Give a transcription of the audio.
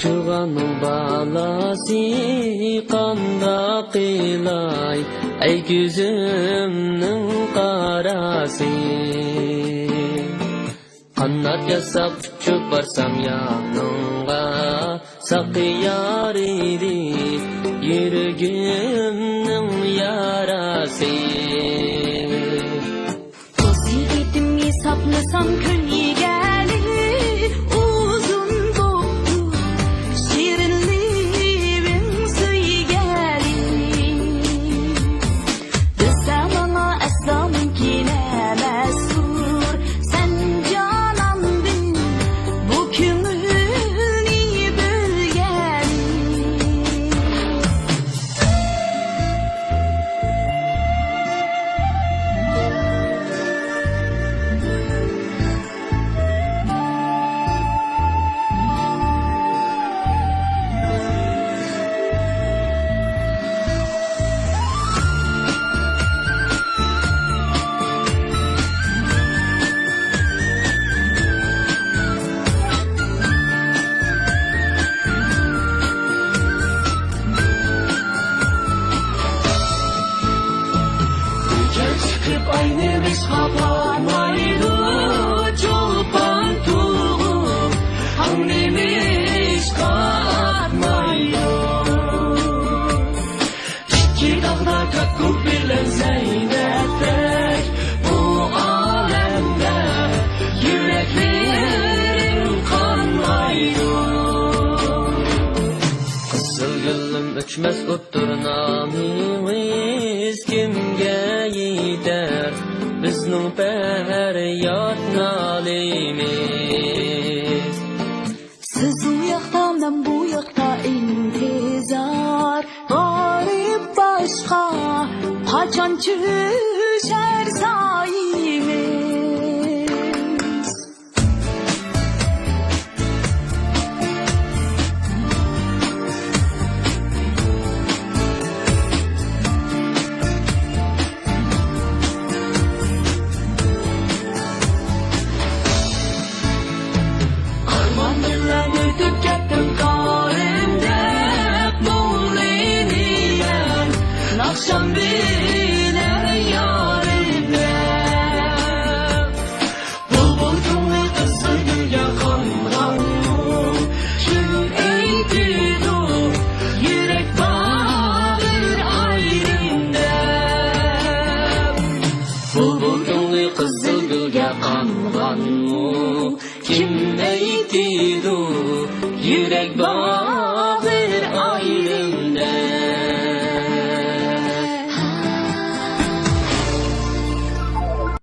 Çuğanın balası qanda qilay, ey gözümnün qarası. Qanat yasab uçup barsam yanınga, saqiyar idi yüreğimnin yarası. Vaziyetimi saplasam gün gelir, uzun boktu şirinliğim suy gelir. Desem ama asla mümkün emesur, sen canandın bu kümülni bölgelir. Çıkıp aynı biz kapamaydı çolpan tuğum, hangimiz katmaydı. İki dağda kakıp bilen Zeynep'ek, bu alemde yüreklerim kanmaydı. Kızıl gülüm öçmez öptür namimiz, kimge gider bizning feryod nolimiz. Siz u yoqda men bu yoqda intizor, g'arib boshqa qachon tushar soyimiz. Arman bilen ötüp kettim karimde, muğleniyen nakşam bilen yarimde. Bulbul kımlı kızı gülge kandan, kim eğdidu yürek bağır ayrımda. Bulbul kımlı kızı gülge kandan, kim eğdidu yürek bağır